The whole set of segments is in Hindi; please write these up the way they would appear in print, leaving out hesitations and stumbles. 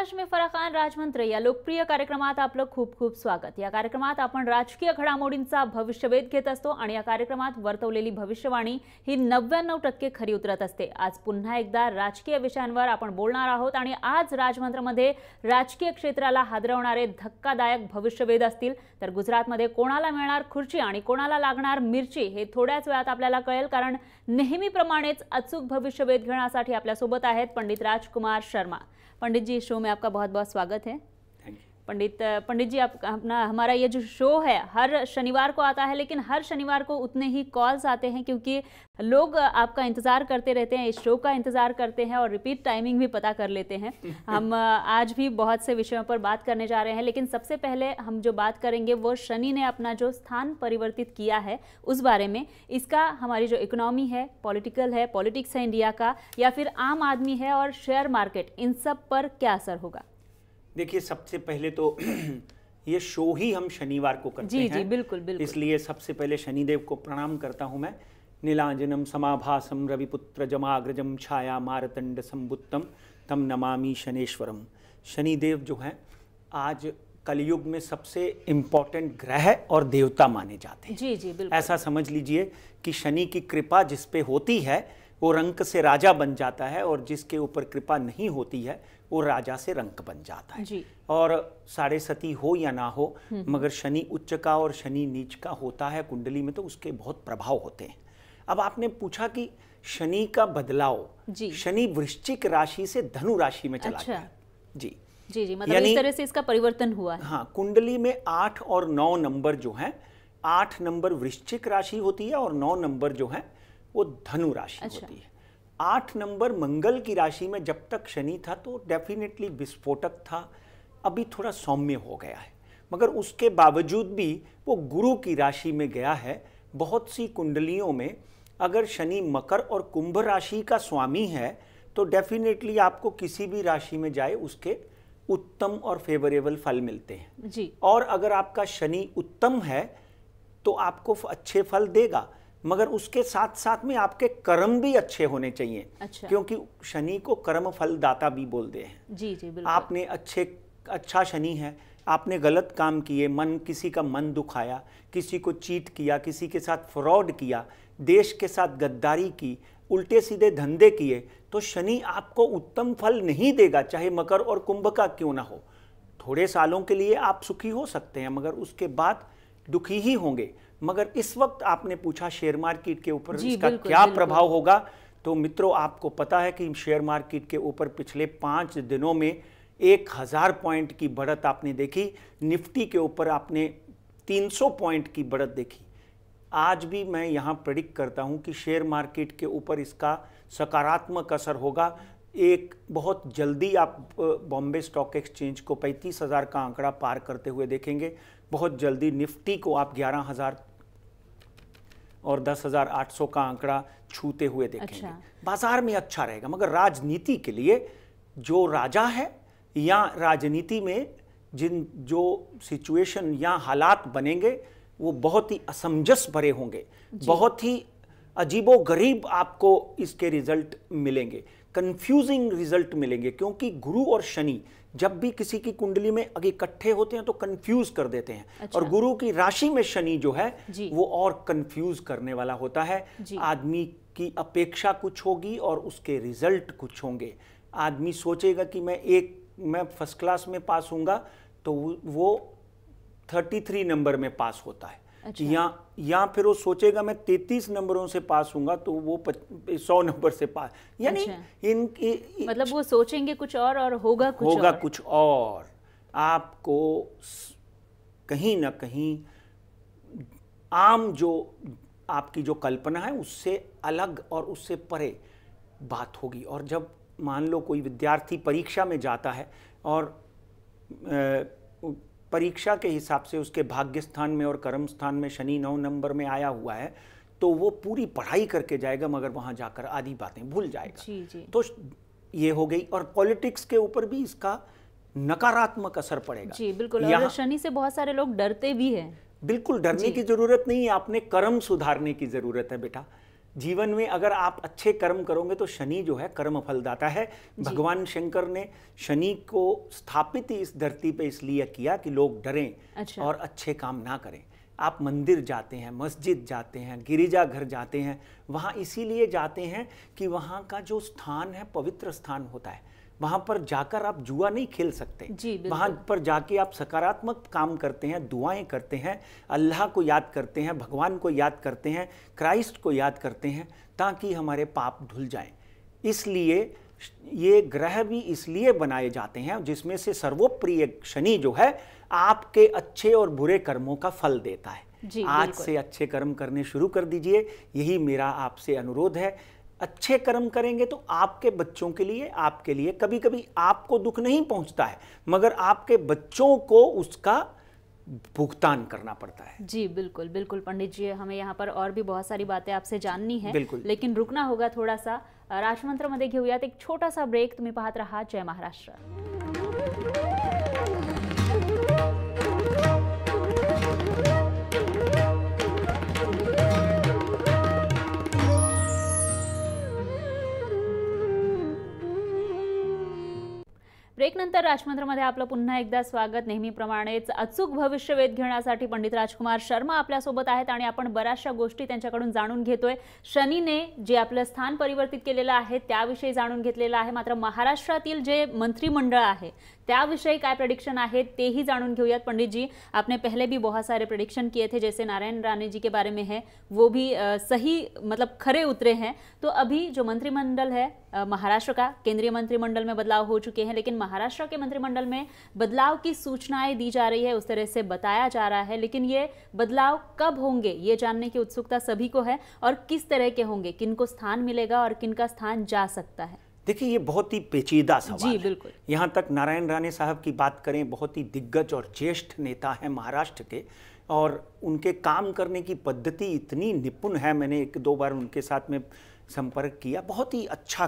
महाराष्ट्र में फराखान राजमंत्र या लोकप्रिय कार्यक्रमात आपलं खूप खूप स्वागत। या कार्यक्रमात आपण राजकीय घडामोडींचा भविष्यवेध घेत असतो आणि या कार्यक्रमात वर्तवलेली भविष्यवाणी ही 99% खरी उतरत असते। आज पुन्हा एकदा राजकीय विषयांवर आपण बोलणार आहोत आणि आज राजमंत्रमध्ये राजकीय क्षेत्राला हादरवणारे धक्कादायक भविष्यवेध असतील। तर गुजरातमध्ये कोणाला मिळणार खुर्ची आणि कोणाला लागणार मिरची हे थोड्याच वेळात आपल्याला कळेल, कारण नेहमीप्रमाणेच अचूक भविष्यवेध घेण्यासाठी आपल्या सोबत आहेत पंडित राजकुमार शर्मा। पंडित जी, शो में आपका बहुत बहुत स्वागत है। पंडित जी, हमारा ये जो शो है हर शनिवार को आता है, लेकिन हर शनिवार को उतने ही कॉल्स आते हैं क्योंकि लोग आपका इंतज़ार करते रहते हैं, इस शो का इंतज़ार करते हैं और रिपीट टाइमिंग भी पता कर लेते हैं। हम आज भी बहुत से विषयों पर बात करने जा रहे हैं, लेकिन सबसे पहले हम जो बात करेंगे वो शनि ने अपना जो स्थान परिवर्तित किया है उस बारे में। इसका हमारी जो इकोनॉमी है, पॉलिटिक्स है इंडिया का, या फिर आम आदमी है और शेयर मार्केट, इन सब पर क्या असर होगा? देखिए, सबसे पहले तो ये शो ही हम शनिवार को करते हैं। जी, बिल्कुल बिल्कुल। इसलिए सबसे पहले शनिदेव को प्रणाम करता हूं मैं। नीलांजनम समाभासम रविपुत्र जमाग्रजम छाया मारतंड संबुत्तम तम नमामि शनेश्वरम। शनिदेव जो हैं आज कलयुग में सबसे इम्पोर्टेंट ग्रह और देवता माने जाते हैं। जी बिल्कुल। ऐसा समझ लीजिए कि शनि की कृपा जिस पे होती है वो रंक से राजा बन जाता है, और जिसके ऊपर कृपा नहीं होती है वो राजा से रंक बन जाता है जी। और साढ़े सती हो या ना हो, मगर शनि उच्च का और शनि नीच का होता है कुंडली में, तो उसके बहुत प्रभाव होते हैं। अब आपने पूछा कि शनि का बदलाव, शनि वृश्चिक राशि से धनु राशि में चला गया। जी, मतलब इस तरह से इसका परिवर्तन हुआ है। हाँ, कुंडली में 8 और 9 नंबर जो हैं, 8 नंबर वृश्चिक राशि होती है और 9 नंबर जो है वो धनु राशि होती है। 8 नंबर मंगल की राशि में जब तक शनि था तो डेफिनेटली विस्फोटक था, अभी थोड़ा सौम्य हो गया है, मगर उसके बावजूद भी वो गुरु की राशि में गया है। बहुत सी कुंडलियों में अगर शनि मकर और कुंभ राशि का स्वामी है तो डेफिनेटली आपको किसी भी राशि में जाए उसके उत्तम और फेवरेबल फल मिलते हैं जी। और अगर आपका शनि उत्तम है तो आपको अच्छे फल देगा, मगर उसके साथ साथ में आपके कर्म भी अच्छे होने चाहिए। अच्छा। क्योंकि शनि को कर्म फल दाता भी बोलते हैं। जी बिल्कुल। आपने अच्छा शनि है, आपने गलत काम किए, किसी का मन दुखाया, किसी को चीट किया, किसी के साथ फ्रॉड किया, देश के साथ गद्दारी की, उल्टे सीधे धंधे किए, तो शनि आपको उत्तम फल नहीं देगा, चाहे मकर और कुंभ का क्यों ना हो। थोड़े सालों के लिए आप सुखी हो सकते हैं, मगर उसके बाद दुखी ही होंगे। मगर इस वक्त आपने पूछा शेयर मार्केट के ऊपर इसका क्या प्रभाव होगा, तो मित्रों आपको पता है कि शेयर मार्केट के ऊपर पिछले 5 दिनों में 1000 पॉइंट की बढ़त आपने देखी। निफ्टी के ऊपर आपने 300 पॉइंट की बढ़त देखी। आज भी मैं यहाँ प्रेडिक्ट करता हूँ कि शेयर मार्केट के ऊपर इसका सकारात्मक असर होगा। एक बहुत जल्दी आप बॉम्बे स्टॉक एक्सचेंज को 35,000 का आंकड़ा पार करते हुए देखेंगे। बहुत जल्दी निफ्टी को आप 11,000 और 10,800 का आंकड़ा छूते हुए देखेंगे। अच्छा। बाजार में अच्छा रहेगा, मगर राजनीति के लिए जो राजा है या राजनीति में जो सिचुएशन या हालात बनेंगे वो बहुत ही असमंजस भरे होंगे, बहुत ही अजीबोगरीब आपको इसके रिजल्ट मिलेंगे, कंफ्यूजिंग रिजल्ट मिलेंगे। क्योंकि गुरु और शनि जब भी किसी की कुंडली में अगर इकट्ठे होते हैं तो कंफ्यूज कर देते हैं। अच्छा। और गुरु की राशि में शनि जो है वो और कंफ्यूज करने वाला होता है। आदमी की अपेक्षा कुछ होगी और उसके रिजल्ट कुछ होंगे। आदमी सोचेगा कि मैं फर्स्ट क्लास में पास होऊंगा तो वो 33 नंबर में पास होता है। अच्छा। या फिर वो सोचेगा मैं 33 नंबरों से पास होऊंगा तो वो 100 नंबर से पास, यानी अच्छा। मतलब वो सोचेंगे कुछ और होगा कुछ और। आपको कहीं ना कहीं आम जो आपकी जो कल्पना है उससे अलग और उससे परे बात होगी। और जब मान लो कोई विद्यार्थी परीक्षा में जाता है और परीक्षा के हिसाब से उसके भाग्य स्थान में और कर्म स्थान में शनि 9 नंबर में आया हुआ है, तो वो पूरी पढ़ाई करके जाएगा मगर वहां जाकर आधी बातें भूल जाएगा। जी। तो ये हो गई। और पॉलिटिक्स के ऊपर भी इसका नकारात्मक असर पड़ेगा। जी बिल्कुल। और शनि से बहुत सारे लोग डरते भी हैं। बिल्कुल डरने की जरूरत नहीं है, आपने कर्म सुधारने की जरूरत है बेटा। जीवन में अगर आप अच्छे कर्म करोगे तो शनि जो है कर्म फलदाता है। भगवान शंकर ने शनि को स्थापित ही इस धरती पे इसलिए किया कि लोग डरें और अच्छे काम ना करें। आप मंदिर जाते हैं, मस्जिद जाते हैं, गिरिजा घर जाते हैं, वहाँ इसीलिए जाते हैं कि वहाँ का जो स्थान है पवित्र स्थान होता है। वहाँ पर जाकर आप जुआ नहीं खेल सकते। वहाँ पर जाके आप सकारात्मक काम करते हैं, दुआएं करते हैं, अल्लाह को याद करते हैं, भगवान को याद करते हैं, क्राइस्ट को याद करते हैं, ताकि हमारे पाप धुल जाएं। इसलिए ये ग्रह भी इसलिए बनाए जाते हैं, जिसमें से सर्वोप्रिय शनि जो है आपके अच्छे और बुरे कर्मों का फल देता है। आज से अच्छे कर्म करने शुरू कर दीजिए, यही मेरा आपसे अनुरोध है। अच्छे कर्म करेंगे तो आपके बच्चों के लिए कभी कभी आपको दुख नहीं पहुंचता है, मगर आपके बच्चों को उसका भुगतान करना पड़ता है। जी बिल्कुल बिल्कुल पंडित जी, हमें यहाँ पर और भी बहुत सारी बातें आपसे जाननी है, लेकिन रुकना होगा थोड़ा सा। राजमंत्रमध्ये घेऊयात एक छोटासा ब्रेक। तुम्ही पाहत रहा जय महाराष्ट्र। ब्रेकनंतर राजमंत्रमध्ये आपलं पुन्हा एकदा स्वागत। नेहमीप्रमाणेच अचूक भविष्यवेध घेण्यासाठी पंडित राजकुमार शर्मा आपल्यासोबत आहेत आणि आपण बऱ्याचशा गोष्टी त्यांच्याकडून जाणून घेतोय। शनीने जे आपलं स्थान परिवर्तित केलेलं आहे त्याविषयी जाणून घेतलेलं आहे, मात्र महाराष्ट्रातील जे मंत्रिमंडळ आहे त्याविषयी काय प्रेडिक्शन है तेही जाणून घेऊयात। पंडित जी, आपने पहले भी बहुत सारे प्रेडिक्शन किए थे, जैसे नारायण राणे जी के बारे में है, वो भी सही मतलब खरे उतरे हैं। तो अभी जो मंत्रिमंडल है महाराष्ट्र का, केंद्रीय मंत्रिमंडल में बदलाव हो चुके हैं, लेकिन महाराष्ट्र के मंत्रिमंडल में बदलाव की सूचनाएं दी जा रही है, उस तरह से बताया जा रहा है, लेकिन ये बदलाव कब होंगे ये जानने की उत्सुकता सभी को है, और किस तरह के होंगे, किनको स्थान मिलेगा और किनका स्थान जा सकता है। देखिए, ये बहुत ही पेचीदा सवाल जी बिल्कुल है। यहाँ तक नारायण राणे साहब की बात करें, बहुत ही दिग्गज और ज्येष्ठ नेता हैं महाराष्ट्र के, और उनके काम करने की पद्धति इतनी निपुण है। मैंने एक दो बार उनके साथ में संपर्क किया। बहुत ही अच्छा,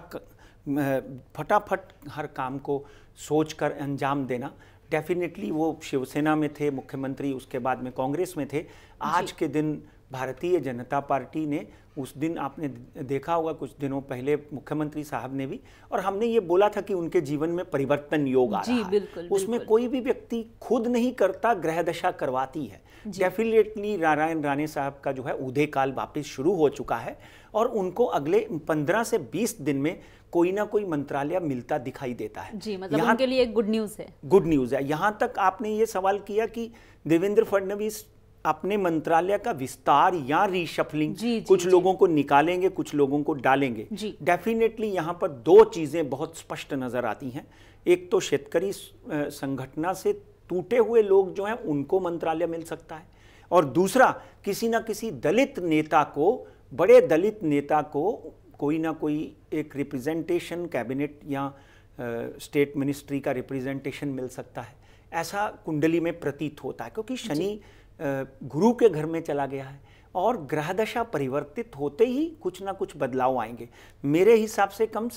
फटाफट हर काम को सोचकर अंजाम देना। डेफिनेटली वो शिवसेना में थे मुख्यमंत्री, उसके बाद में कांग्रेस में थे। आज के दिन भारतीय जनता पार्टी ने, उस दिन आपने देखा होगा कुछ दिनों पहले मुख्यमंत्री साहब ने भी, और हमने ये बोला था कि उनके जीवन में परिवर्तन योग आ रहा है। बिल्कुल, उसमें कोई भी व्यक्ति खुद नहीं करता, ग्रह दशा करवाती है। डेफिनेटली नारायण राणे साहब का जो है उदय काल वापस शुरू हो चुका है, और उनको अगले 15 से 20 दिन में कोई ना कोई मंत्रालय मिलता दिखाई देता है। जी, मतलब उनके लिए एक गुड न्यूज़ है। गुड न्यूज़ है। यहाँ तक आपने ये सवाल किया कि देवेंद्र फडणवीस अपने मंत्रालय का विस्तार या रीशफलिंग, कुछ लोगों को निकालेंगे, कुछ लोगों को डालेंगे। डेफिनेटली यहाँ पर दो चीजें बहुत स्पष्ट नजर आती हैं। एक तो शेतकरी संगठना से टूटे हुए लोग जो हैं उनको मंत्रालय मिल सकता है, और दूसरा किसी ना किसी दलित नेता को, बड़े दलित नेता को कोई ना कोई एक रिप्रेजेंटेशन, कैबिनेट या स्टेट मिनिस्ट्री का रिप्रेजेंटेशन मिल सकता है। ऐसा कुंडली में प्रतीत होता है, क्योंकि शनि गुरु के घर में चला गया है, और ग्रह दशा परिवर्तित होते ही कुछ ना कुछ बदलाव आएंगे। मेरे हिसाब से कम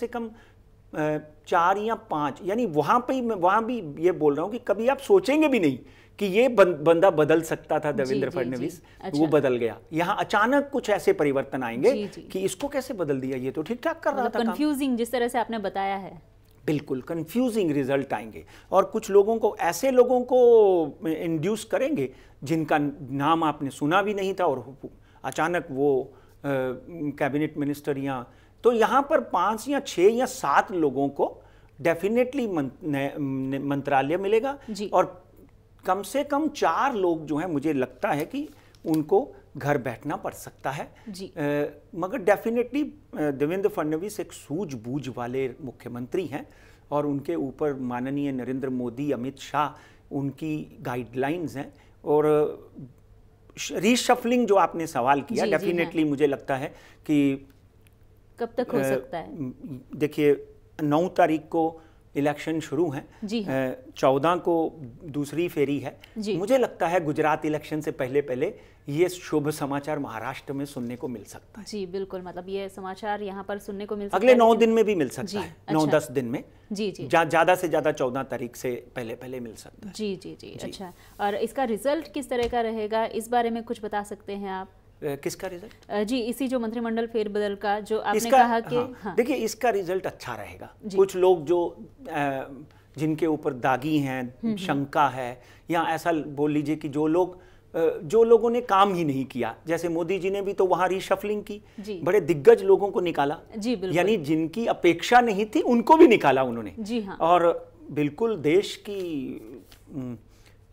4 या 5, यानी वहाँ भी ये बोल रहा हूँ कि कभी आप सोचेंगे भी नहीं कि ये बंदा बदल सकता था, देवेंद्र फडणवीस। अच्छा। वो बदल गया। यहाँ अचानक कुछ ऐसे परिवर्तन आएंगे कि इसको कैसे बदल दिया, ये तो ठीक ठाक कर रहा था। कंफ्यूजिंग जिस तरह से आपने बताया है, बिल्कुल कंफ्यूजिंग रिजल्ट आएंगे, और कुछ लोगों को, ऐसे लोगों को इंड्यूस करेंगे जिनका नाम आपने सुना भी नहीं था, और अचानक वो कैबिनेट मिनिस्टर या, तो यहाँ पर 5 या 6 या 7 लोगों को डेफिनेटली मंत्रालय मिलेगा, और कम से कम 4 लोग जो हैं मुझे लगता है कि उनको घर बैठना पड़ सकता है। मगर डेफिनेटली देवेंद्र फडणवीस एक सूझबूझ वाले मुख्यमंत्री हैं, और उनके ऊपर माननीय नरेंद्र मोदी, अमित शाह, उनकी गाइडलाइंस हैं। और रीशफलिंग जो आपने सवाल किया, डेफिनेटली मुझे लगता है कि कब तक हो सकता है। देखिए, 9 तारीख को इलेक्शन शुरू हैं, 14 को दूसरी फेरी है। मुझे लगता है गुजरात इलेक्शन से पहले ये शुभ समाचार महाराष्ट्र में सुनने को मिल सकता है। जी बिल्कुल, मतलब ये समाचार यहाँ पर सुनने को मिल सकता है। अगले 9 दिन में भी मिल सकता है। 9-10 दिन में। जी। ज्यादा से ज्यादा 14 तारीख से पहले मिल सकता है। जी। अच्छा, और इसका रिजल्ट किस तरह का रहेगा, इस बारे में कुछ बता सकते हैं आप? किसका रिजल्ट? जी, इसी जो मंत्रिमंडल फेरबदल का जो आपने इसका, कहा कि हाँ, देखिए इसका रिजल्ट अच्छा रहेगा। कुछ लोग जो जिनके ऊपर दागी हैं, शंका है, या ऐसा बोल लीजिए कि जो लोगों ने काम ही नहीं किया, जैसे मोदी जी ने भी तो वहां रिशफलिंग की, बड़े दिग्गज लोगों को निकाला, यानी जिनकी अपेक्षा नहीं थी उनको भी निकाला उन्होंने। जी हाँ। और बिल्कुल देश की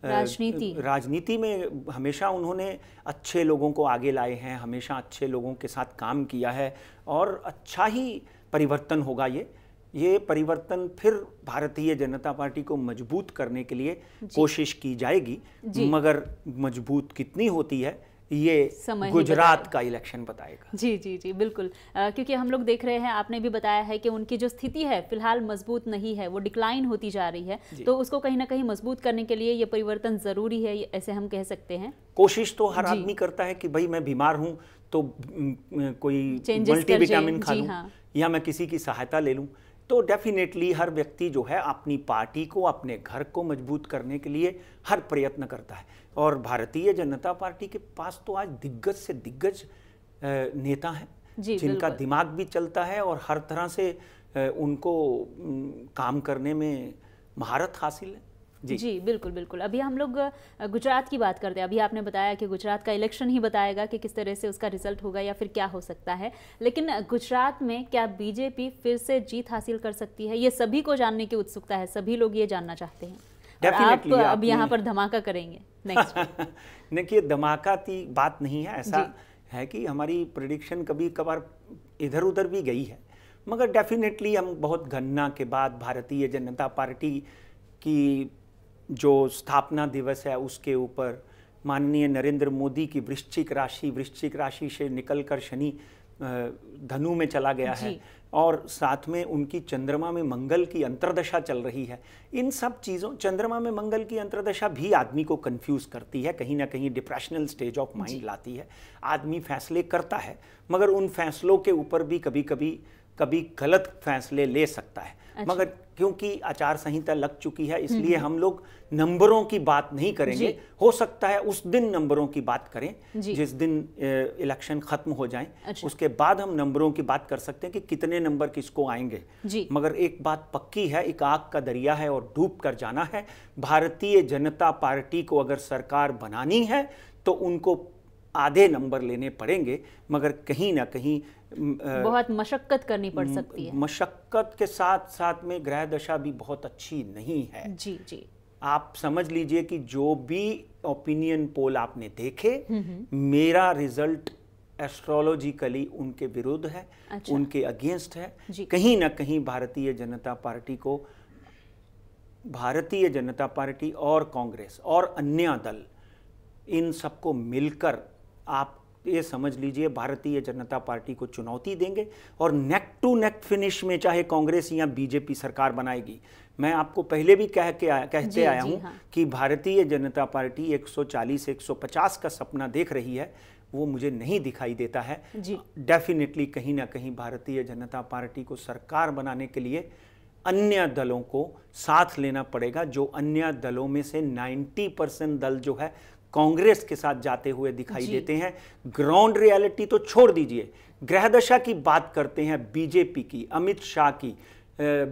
राजनीति में हमेशा उन्होंने अच्छे लोगों को आगे लाए हैं, हमेशा अच्छे लोगों के साथ काम किया है, और अच्छा ही परिवर्तन होगा। ये परिवर्तन फिर भारतीय जनता पार्टी को मजबूत करने के लिए कोशिश की जाएगी, मगर मजबूत कितनी होती है ये गुजरात का इलेक्शन बताएगा। जी जी जी, बिल्कुल। क्योंकि हम लोग देख रहे हैं, आपने भी बताया है कि उनकी जो स्थिति है फिलहाल मजबूत नहीं है, वो डिक्लाइन होती जा रही है, तो उसको कहीं ना कहीं मजबूत करने के लिए ये परिवर्तन जरूरी है, ऐसे हम कह सकते हैं। कोशिश तो हर आदमी करता है कि भाई मैं बीमार हूं तो कोई मल्टीविटामिन खा लूं, या मैं किसी की सहायता ले लूं। तो डेफिनेटली हर व्यक्ति जो है अपनी पार्टी को, अपने घर को मजबूत करने के लिए हर प्रयत्न करता है, और भारतीय जनता पार्टी के पास तो आज दिग्गज से दिग्गज नेता हैं जिनका दिमाग भी चलता है और हर तरह से उनको काम करने में महारत हासिल है। जी बिल्कुल बिल्कुल। अभी हम लोग गुजरात की बात करते हैं। अभी आपने बताया कि गुजरात का इलेक्शन ही बताएगा कि किस तरह से उसका रिजल्ट होगा या फिर क्या हो सकता है, लेकिन गुजरात में क्या बीजेपी फिर से जीत हासिल कर सकती है, ये सभी को जानने की उत्सुकता है, सभी लोग ये जानना चाहते हैं। और आप अब यहाँ पर धमाका करेंगे नेक्स्ट। देखिए, धमाका की बात नहीं है, ऐसा है कि हमारी प्रेडिक्शन कभी कभार इधर उधर भी गई है, मगर डेफिनेटली हम बहुत गणना के बाद भारतीय जनता पार्टी की जो स्थापना दिवस है उसके ऊपर माननीय नरेंद्र मोदी की वृश्चिक राशि से निकलकर शनि धनु में चला गया है, और साथ में उनकी चंद्रमा में मंगल की अंतर्दशा चल रही है। इन सब चीज़ों, चंद्रमा में मंगल की अंतर्दशा भी आदमी को कंफ्यूज करती है, कहीं ना कहीं डिप्रेशनल स्टेज ऑफ माइंड लाती है। आदमी फैसले करता है, मगर उन फैसलों के ऊपर भी कभी गलत फैसले ले सकता है। मगर क्योंकि आचार संहिता लग चुकी है, इसलिए हम लोग नंबरों की बात नहीं करेंगे। हो सकता है उस दिन नंबरों की बात करें जिस दिन इलेक्शन खत्म हो जाए, उसके बाद हम नंबरों की बात कर सकते हैं कि कितने नंबर किसको आएंगे। मगर एक बात पक्की है, एक आग का दरिया है और डूब कर जाना है। भारतीय जनता पार्टी को अगर सरकार बनानी है तो उनको आधे नंबर लेने पड़ेंगे, मगर कहीं ना कहीं बहुत मशक्कत करनी पड़ सकती है। मशक्कत के साथ साथ में ग्रह दशा भी बहुत अच्छी नहीं है। जी। आप समझ लीजिए कि जो भी ओपिनियन पोल आपने देखे, मेरा रिजल्ट एस्ट्रोलॉजिकली उनके विरुद्ध है, उनके अगेंस्ट है। कहीं ना कहीं भारतीय जनता पार्टी और कांग्रेस और अन्य दल, इन सबको मिलकर आप ये समझ लीजिए भारतीय जनता पार्टी को चुनौती देंगे, और नेक टू नेक फिनिश में चाहे कांग्रेस या बीजेपी सरकार बनाएगी। मैं आपको पहले भी कहते आया हूं कि भारतीय जनता पार्टी 140-150 का सपना देख रही है, वो मुझे नहीं दिखाई देता है। डेफिनेटली कहीं ना कहीं भारतीय जनता पार्टी को सरकार बनाने के लिए अन्य दलों को साथ लेना पड़ेगा। जो अन्य दलों में से 90% दल जो है कांग्रेस के साथ जाते हुए दिखाई देते हैं। ग्राउंड रियलिटी तो छोड़ दीजिए, ग्रह दशा की बात करते हैं बीजेपी की, अमित शाह की,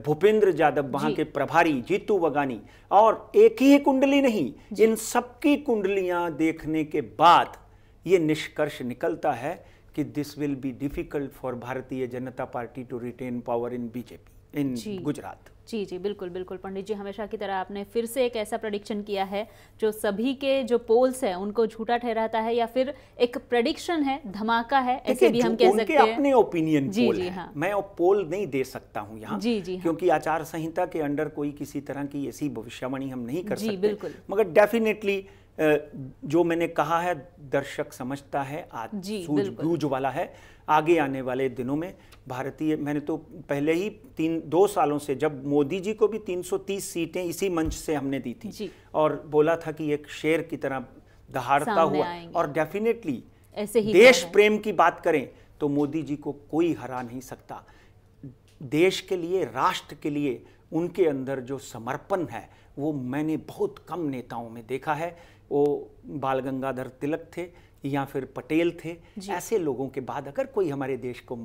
भूपेंद्र यादव वहां के प्रभारी, जीतू वगानी, और एक ही कुंडली नहीं, इन सबकी कुंडलियां देखने के बाद ये निष्कर्ष निकलता है कि this will be difficult for Bharatiya Janata Party to retain power in BJP in Gujarat. जी बिल्कुल बिल्कुल पंडित जी, हमेशा की तरह आपने फिर से एक ऐसा प्रेडिक्शन किया है जो सभी के जो पोल्स हैं उनको झूठा ठहराता है, या फिर एक प्रेडिक्शन है, धमाका है, ऐसे भी हम कह सकते हैं। अपने ओपिनियन पोल है, मैं पोल नहीं दे सकता हूं यहाँ, क्योंकि आचार संहिता के अंडर कोई किसी तरह की ऐसी भविष्यवाणी हम नहीं कर सकते। मगर डेफिनेटली जो मैंने कहा है दर्शक समझता है, आज सूझबूझ वाला है। आगे आने वाले दिनों में मैंने तो पहले ही 2 सालों से, जब मोदी जी को भी 330 सीटें इसी मंच से हमने दी थी और बोला था कि एक शेर की तरह दहाड़ता हुआ, और डेफिनेटली देश प्रेम की बात करें तो मोदी जी को कोई हरा नहीं सकता। देश के लिए, राष्ट्र के लिए उनके अंदर जो समर्पण है वो मैंने बहुत कम नेताओं में देखा है। वो बाल गंगाधर तिलक थे या फिर पटेल थे। ऐसे लोगों के बाद अगर कोई हमारे देश को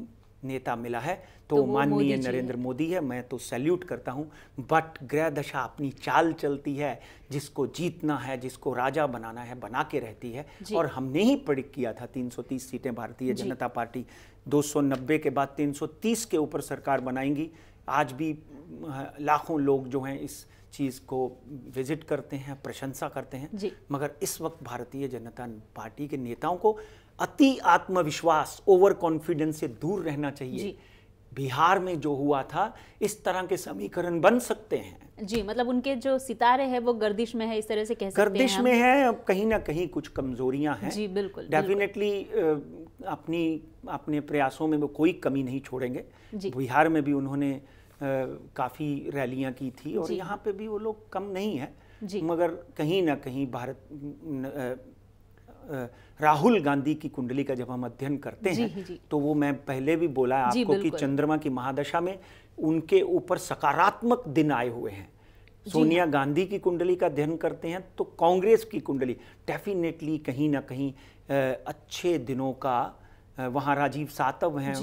नेता मिला है तो माननीय नरेंद्र मोदी है। मैं तो सैल्यूट करता हूं। बट ग्रह दशा अपनी चाल चलती है, जिसको जीतना है, जिसको राजा बनाना है, बना के रहती है। और हमने ही प्रेडिक्ट किया था 330 सीटें भारतीय जनता पार्टी 290 के बाद 330 के ऊपर सरकार बनाएंगी। आज भी लाखों लोग जो हैं इस चीज़ को विजिट करते हैं, प्रशंसा करते हैं। मगर इस वक्त भारतीय जनता पार्टी के नेताओं को अति आत्मविश्वास, ओवर कॉन्फिडेंस से दूर रहना चाहिए। बिहार में जो हुआ था, इस तरह के समीकरण बन सकते हैं। जी, मतलब उनके जो सितारे हैं वो गर्दिश में है, इस तरह से कह सकते हैं। गर्दिश में है, अब कहीं ना कहीं कुछ कमजोरियां हैं। जी बिल्कुल, डेफिनेटली अपने प्रयासों में वो कोई कमी नहीं छोड़ेंगे। बिहार में भी उन्होंने काफ़ी रैलियां की थी और यहाँ पे भी वो लोग कम नहीं है। मगर कहीं ना कहीं राहुल गांधी की कुंडली का जब हम अध्ययन करते हैं तो वो मैं पहले भी बोला आपको कि चंद्रमा की महादशा में उनके ऊपर सकारात्मक दिन आए हुए हैं। सोनिया गांधी की कुंडली का अध्ययन करते हैं तो कांग्रेस की कुंडली डेफिनेटली कहीं ना कहीं अच्छे दिनों का, वहाँ राजीव सातव हैं,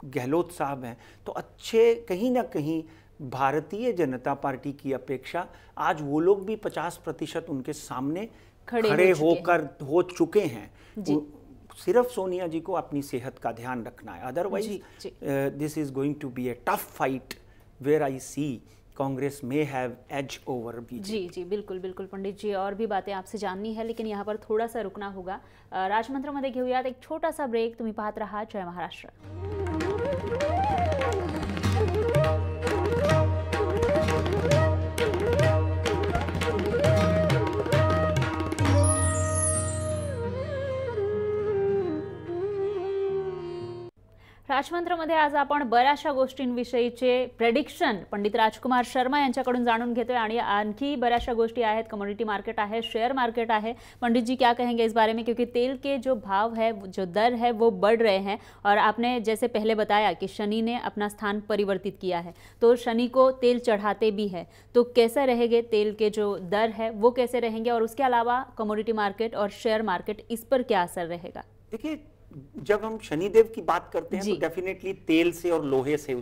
गहलोत साहब हैं, तो अच्छे कहीं ना कहीं भारतीय जनता पार्टी की अपेक्षा आज वो लोग भी 50% उनके सामने खड़े होकर हो चुके हैं। सिर्फ सोनिया जी को अपनी सेहत का ध्यान रखना है। Otherwise this is going to be a tough fight where I see Congress may have edge over BJP. जी बिल्कुल बिल्कुल पंडित जी, और भी बातें आपसे जाननी है लेकिन यहाँ पर थोड़ा सा रुकना होगा। राजमंत्रमध्ये घेऊयात एक छोटासा ब्रेक। तुम्ही पाहत रहा जय महाराष्ट्र। राजमंत्रमध्ये आज आपण बऱ्याचशा गोष्टींविषयीचे प्रेडिक्शन पंडित राजकुमार शर्मा यांच्याकडून जाणून घेतोय आणि आणखी बऱ्याचशा गोष्टी आहेत। कमोडिटी मार्केट आहे, शेयर मार्केट आहे। पंडित जी क्या कहेंगे इस बारे में, क्योंकि तेल के जो भाव है, जो दर है वो बढ़ रहे हैं और आपने जैसे पहले बताया कि शनि ने अपना स्थान परिवर्तित किया है तो शनि को तेल चढ़ाते भी है, तो कैसे रहेंगे तेल के जो दर है वो कैसे रहेंगे और उसके अलावा कमोडिटी मार्केट और शेयर मार्केट, इस पर क्या असर रहेगा? देखिए, जब हम शनिदेव की बात करते हैं तो डेफिनेटली तेल से और लोहे से इन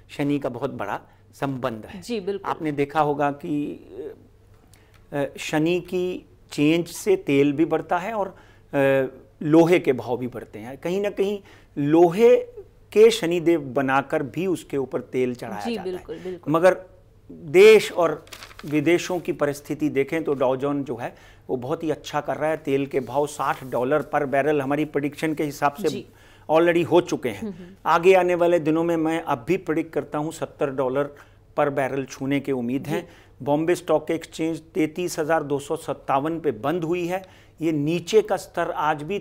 शनि का बहुत बड़ा संबंध है। जी बिल्कुल। आपने देखा होगा कि शनि की चेंज से तेल भी बढ़ता है और लोहे के भाव भी बढ़ते हैं। कहीं ना कहीं लोहे के शनिदेव बनाकर भी उसके ऊपर तेल चढ़ाया जाता बिल्कुल, है। बिल्कुल। मगर देश और विदेशों की परिस्थिति देखें तो डाउ जोन्स जो है वो बहुत ही अच्छा कर रहा है। तेल के भाव $60 पर बैरल हमारी प्रेडिक्शन के हिसाब से ऑलरेडी हो चुके हैं। आगे आने वाले दिनों में मैं अब भी प्रेडिक्ट करता हूँ $70 पर बैरल छूने की उम्मीद है। बॉम्बे स्टॉक एक्सचेंज 33,257 पे बंद हुई है। ये नीचे का स्तर आज भी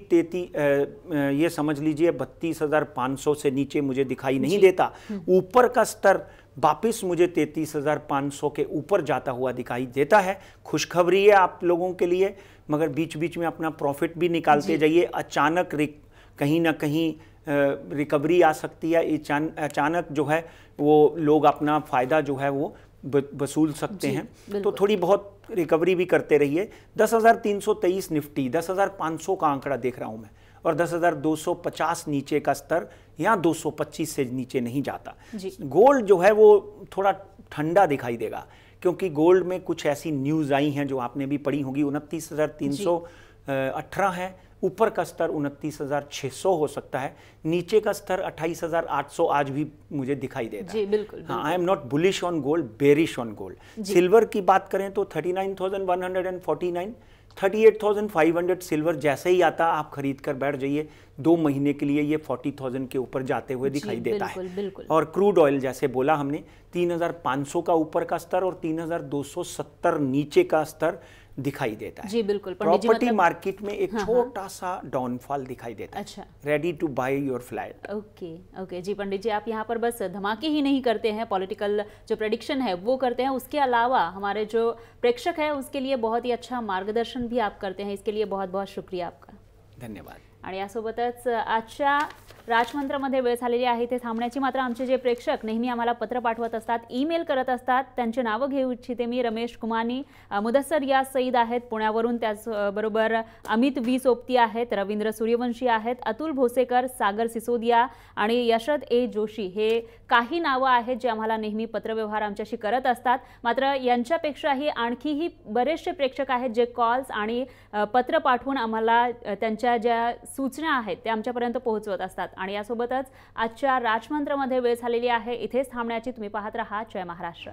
ये समझ लीजिए 32,500 से नीचे मुझे दिखाई नहीं देता। ऊपर का स्तर वापिस मुझे 33,500 के ऊपर जाता हुआ दिखाई देता है। खुशखबरी है आप लोगों के लिए, मगर बीच बीच में अपना प्रॉफिट भी निकालते जाइए। अचानक कहीं ना कहीं रिकवरी आ सकती है। अचानक जो है वो लोग अपना फ़ायदा जो है वो वसूल सकते हैं, तो थोड़ी बहुत रिकवरी भी करते रहिए। 10,323 निफ्टी, 10,500 का आंकड़ा देख रहा हूं मैं, और 10,250 नीचे का स्तर, यहाँ 225 से नीचे नहीं जाता। गोल्ड जो है वो थोड़ा ठंडा दिखाई देगा, क्योंकि गोल्ड में कुछ ऐसी न्यूज़ आई हैं जो आपने भी पढ़ी होगी। 29,318 है, ऊपर का स्तर 29,600 हो सकता है, नीचे का स्तर 28,800 आज भी मुझे दिखाई देता है। बिल्कुल। हाँ, I am not bullish on gold, bearish on gold. Silver की बात करें तो 39,149, 38,500 सिल्वर जैसे ही आता आप खरीद कर बैठ जाइए। 2 महीने के लिए ये 40,000 के ऊपर जाते हुए दिखाई देता है। और क्रूड ऑयल जैसे बोला हमने 3,500 का ऊपर का स्तर और 3,270 नीचे का स्तर दिखाई देता है। जी बिल्कुल। प्रॉपर्टी मार्केट में एक छोटा सा डाउनफॉल दिखाई देता है। अच्छा। Ready to buy your flat. Okay जी पंडित जी, आप यहाँ पर बस धमाके ही नहीं करते हैं, पॉलिटिकल जो प्रेडिक्शन है वो करते हैं, उसके अलावा हमारे जो प्रेक्षक है उसके लिए बहुत ही अच्छा मार्गदर्शन भी आप करते हैं। इसके लिए बहुत बहुत शुक्रिया आपका। धन्यवाद। आणि यासोबतच आजच्या राजमंत्रमध्ये वेळ झालेली आहे इथे थांबण्याची. मात्र आमचे जे प्रेक्षक नेहमी आम्हाला पत्र पाठवत असतात, ईमेल करत असतात, त्यांची नावं घेऊ इच्छिते मी. रमेश कुमानी, मुदस्सर या सईद आहेत पुण्यावरून, त्याचबरोबर अमित वी सोबती आहेत, रवींद्र सूर्यवंशी आहेत, अतुल भोसेकर, सागर सिसोदिया आणि यशद ए जोशी हे काही नावं आहेत जे आम्हाला नेहमी पत्रव्यवहार आमच्याशी करत असतात. मात्र यांच्यापेक्षाही आणखीही बरेचसे प्रेक्षक आहेत जे कॉल्स आणि पत्र पाठवून आम्हाला त्यांच्या ज्या सूचना आहेत त्या आमच्यापर्यंत पोहोचवत असतात. आणि यासोबतच आजच्या राजमंत्रमध्ये वेळ झालेली आहे इथेच थांबण्याची. तुम्ही पाहत रहा जय महाराष्ट्र.